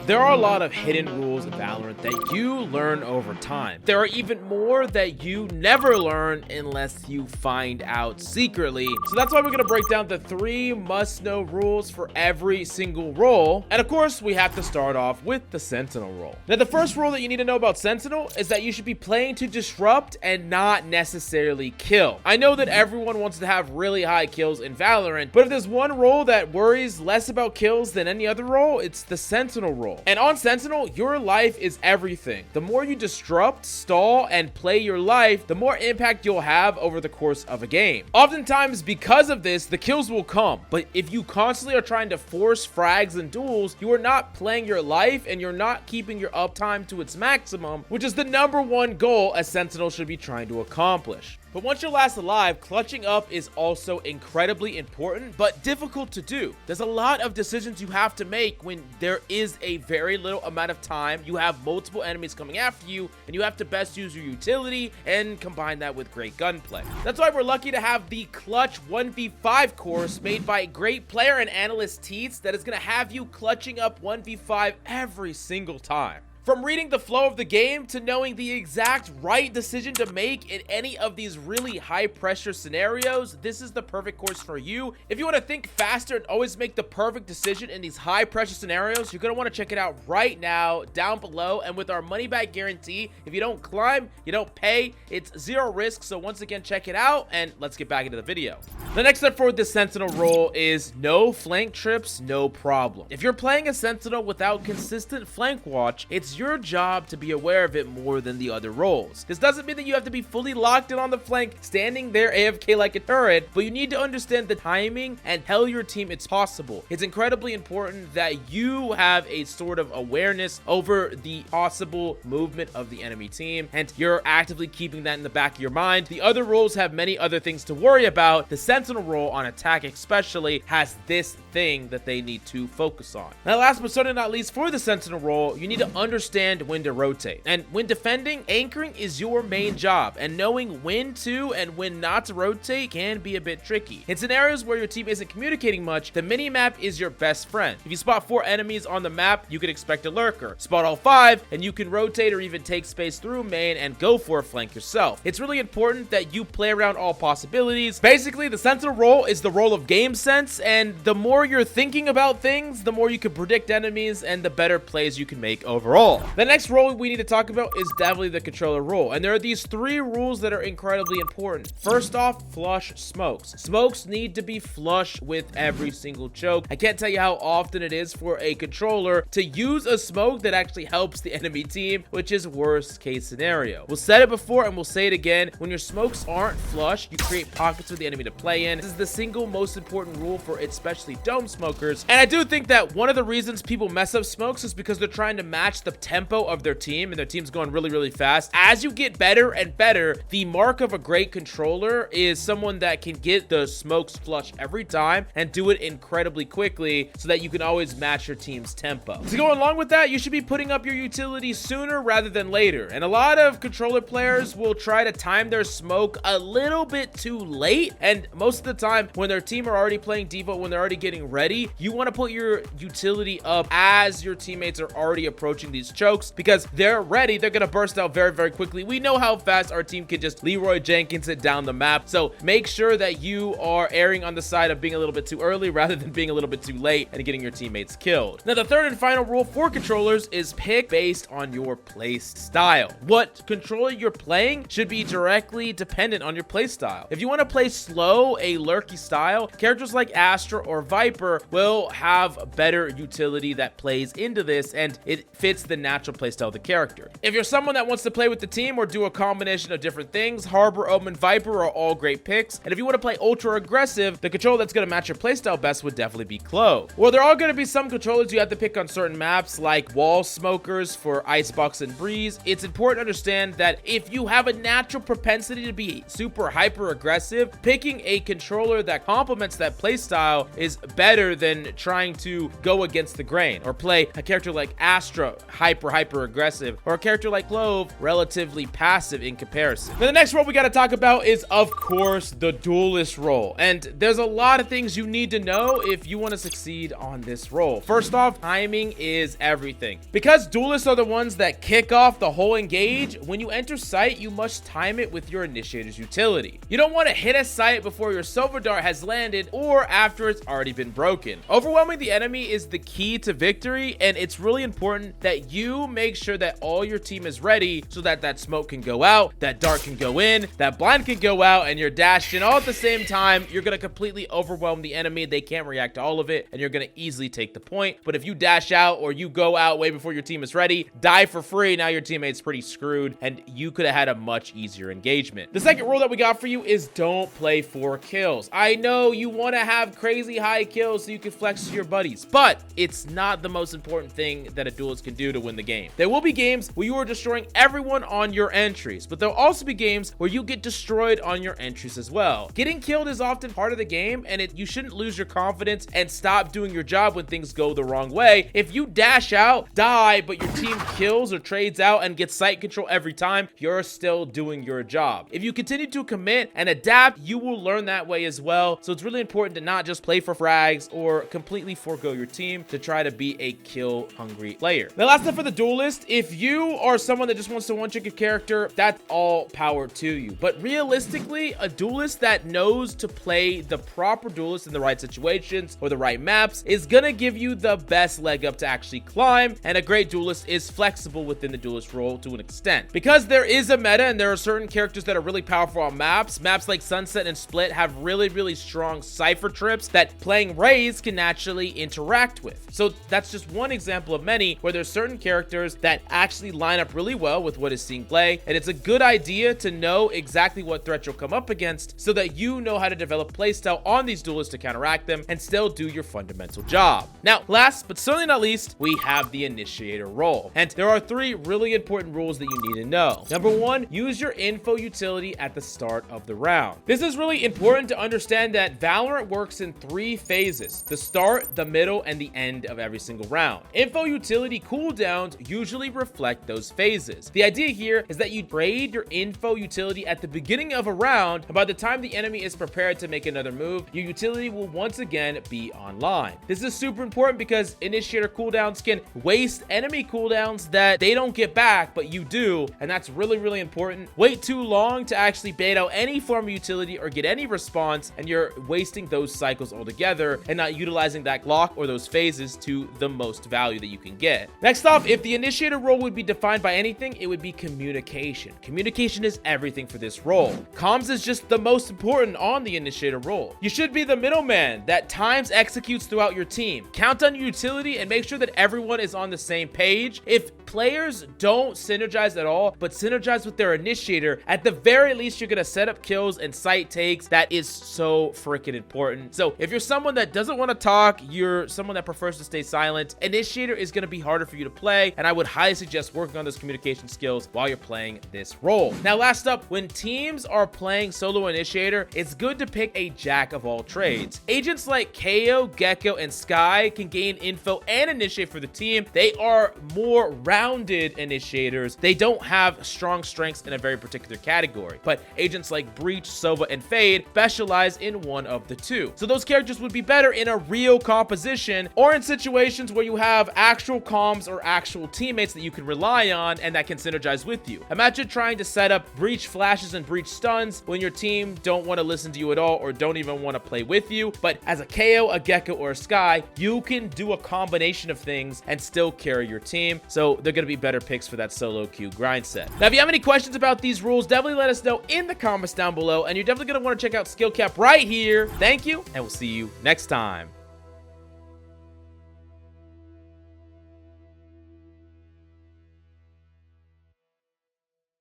There are a lot of hidden rules in Valorant that you learn over time. There are even more that you never learn unless you find out secretly. So that's why we're gonna break down the 3 must-know rules for every single role. And of course, we have to start off with the Sentinel role. Now, the first rule that you need to know about Sentinel is that you should be playing to disrupt and not necessarily kill. I know that everyone wants to have really high kills in Valorant, but if there's one role that worries less about kills than any other role, it's the Sentinel role. And on Sentinel, your life is everything. The more you disrupt, stall, and play your life, the more impact you'll have over the course of a game. Oftentimes, because of this, the kills will come, but if you constantly are trying to force frags and duels, you are not playing your life and you're not keeping your uptime to its maximum, which is the #1 goal a Sentinel should be trying to accomplish. But once you're last alive, clutching up is also incredibly important, but difficult to do. There's a lot of decisions you have to make when there is a very little amount of time. You have multiple enemies coming after you, and you have to best use your utility and combine that with great gunplay. That's why we're lucky to have the Clutch 1v5 course made by great player and analyst Teats that is going to have you clutching up 1v5 every single time. From reading the flow of the game to knowing the exact right decision to make in any of these really high pressure scenarios, this is the perfect course for you. If you want to think faster and always make the perfect decision in these high pressure scenarios, you're going to want to check it out right now down below. And with our money back guarantee, if you don't climb, you don't pay, it's 0 risk. So once again, check it out and let's get back into the video. The next step for the Sentinel role is no flank trips, no problem. If you're playing a Sentinel without consistent flank watch, it's your job to be aware of it more than the other roles. This doesn't mean that you have to be fully locked in on the flank, standing there AFK like a turret, but you need to understand the timing and tell your team it's possible. It's incredibly important that you have a sort of awareness over the possible movement of the enemy team, and you're actively keeping that in the back of your mind. The other roles have many other things to worry about. The Sentinel role on attack especially has this thing that they need to focus on. Now, last but certainly not least, for the Sentinel role, you need to understand when to rotate. And when defending, anchoring is your main job, and knowing when to and when not to rotate can be a bit tricky. In scenarios where your team isn't communicating much, the mini-map is your best friend. If you spot 4 enemies on the map, you can expect a lurker. Spot all 5, and you can rotate or even take space through main and go for a flank yourself. It's really important that you play around all possibilities. Basically, the Sentinel role is the role of game sense, and the more you're thinking about things, the more you can predict enemies and the better plays you can make overall. The next role we need to talk about is definitely the controller role, and there are these 3 rules that are incredibly important. First off, flush smokes. Smokes need to be flush with every single choke. I can't tell you how often it is for a controller to use a smoke that actually helps the enemy team, which is worst case scenario. We'll said it before and we'll say it again. When your smokes aren't flush, you create pockets for the enemy to play in. This is the single most important rule for especially dome smokers, and I do think that one of the reasons people mess up smokes is because they're trying to match the tempo of their team, and their team's going really fast. As you get better and better, the mark of a great controller is someone that can get the smokes flush every time and do it incredibly quickly so that you can always match your team's tempo. To go along with that, you should be putting up your utility sooner rather than later, and a lot of controller players will try to time their smoke a little bit too late, and most of the time when their team are already playing default, when they're already getting ready, you want to put your utility up as your teammates are already approaching these chokes, because they're ready. They're gonna burst out very quickly. We know how fast our team can just Leroy Jenkins it down the map, so make sure that you are erring on the side of being a little bit too early rather than being a little bit too late and getting your teammates killed. Now, the third and final rule for controllers is pick based on your play style. What controller you're playing should be directly dependent on your play style. If you want to play slow, a lurky style, characters like Astra or Viper will have better utility that plays into this, and it fits the natural playstyle of the character. If you're someone that wants to play with the team or do a combination of different things, Harbor, Omen, Viper are all great picks. And if you want to play ultra aggressive, the controller that's going to match your playstyle best would definitely be Clove. Well, there are going to be some controllers you have to pick on certain maps, like Wall Smokers for Icebox and Breeze. It's important to understand that if you have a natural propensity to be super hyper aggressive, picking a controller that complements that playstyle is better than trying to go against the grain or play a character like Astra, hyper aggressive, or a character like Clove, relatively passive in comparison. Now, the next role we got to talk about is, of course, the Duelist role. And there's a lot of things you need to know if you want to succeed on this role. First off, timing is everything. Because Duelists are the ones that kick off the whole engage, when you enter site, you must time it with your Initiator's utility. You don't want to hit a site before your Silver Dart has landed or after it's already been broken. Overwhelming the enemy is the key to victory, and it's really important that you make sure that all your team is ready so that that smoke can go out, that dart can go in, that blind can go out, and you're dashed in all at the same time. You're going to completely overwhelm the enemy. They can't react to all of it, and you're going to easily take the point. But if you dash out or you go out way before your team is ready, die for free, now your teammate's pretty screwed, and you could have had a much easier engagement. The second rule that we got for you is don't play for kills. I know you want to have crazy high kills so you can flex to your buddies, but it's not the most important thing that a duelist can do to win the game. There will be games where you are destroying everyone on your entries, but there'll also be games where you get destroyed on your entries as well. Getting killed is often part of the game, and you shouldn't lose your confidence and stop doing your job when things go the wrong way. If you dash out, die, but your team kills or trades out and gets site control every time, you're still doing your job. If you continue to commit and adapt, you will learn that way as well. So it's really important to not just play for frags or completely forego your team to try to be a kill hungry player. Now, last up for the Duelist, if you are someone that just wants to one-trick a character, that's all power to you. But realistically, a Duelist that knows to play the proper Duelist in the right situations or the right maps is gonna give you the best leg up to actually climb, and a great Duelist is flexible within the Duelist role to an extent. Because there is a meta and there are certain characters that are really powerful on maps like Sunset and Split have really strong Cypher trips that playing Rays can naturally interact with. So that's just one example of many where there's certain characters that actually line up really well with what is seeing play, and it's a good idea to know exactly what threat you'll come up against so that you know how to develop playstyle on these Duelists to counteract them and still do your fundamental job. Now, last but certainly not least, we have the Initiator role, and there are three really important rules that you need to know. Number one, use your info utility at the start of the round. This is really important to understand that Valorant works in three phases: the start, the middle, and the end of every single round. Info utility cooldowns usually reflect those phases. The idea here is that you trade your info utility at the beginning of a round, and by the time the enemy is prepared to make another move, your utility will once again be online. This is super important because Initiator cooldowns can waste enemy cooldowns that they don't get back, but you do, and that's really important. Wait too long to actually bait out any form of utility or get any response, and you're wasting those cycles altogether and not utilizing that clock or those phases to the most value that you can get. Next off, if the Initiator role would be defined by anything, it would be communication. Communication is everything for this role. Comms is just the most important on the Initiator role. You should be the middleman that times executes throughout your team. Count on your utility and make sure that everyone is on the same page. If players don't synergize at all, but synergize with their Initiator, at the very least, you're gonna set up kills and site takes. That is so freaking important. So if you're someone that doesn't want to talk, you're someone that prefers to stay silent, Initiator is gonna be harder for you to play, and I would highly suggest working on those communication skills while you're playing this role. Now, last up, when teams are playing solo Initiator, it's good to pick a jack of all trades. Agents like KO, Gecko, and Sky can gain info and initiate for the team. They are more rounded initiators. They don't have strong strengths in a very particular category, but agents like Breach, Sova, and Fade specialize in one of the two. So those characters would be better in a real composition or in situations where you have actual comms or actual teammates that you can rely on and that can synergize with you. Imagine trying to set up Breach flashes and Breach stuns when your team don't want to listen to you at all or don't even want to play with you. But as a KO, a Gecko, or a Sky, you can do a combination of things and still carry your team. So they're going to be better picks for that solo queue grind set. Now, if you have any questions about these rules, definitely let us know in the comments down below, and you're definitely going to want to check out SkillCapped right here. Thank you, and we'll see you next time.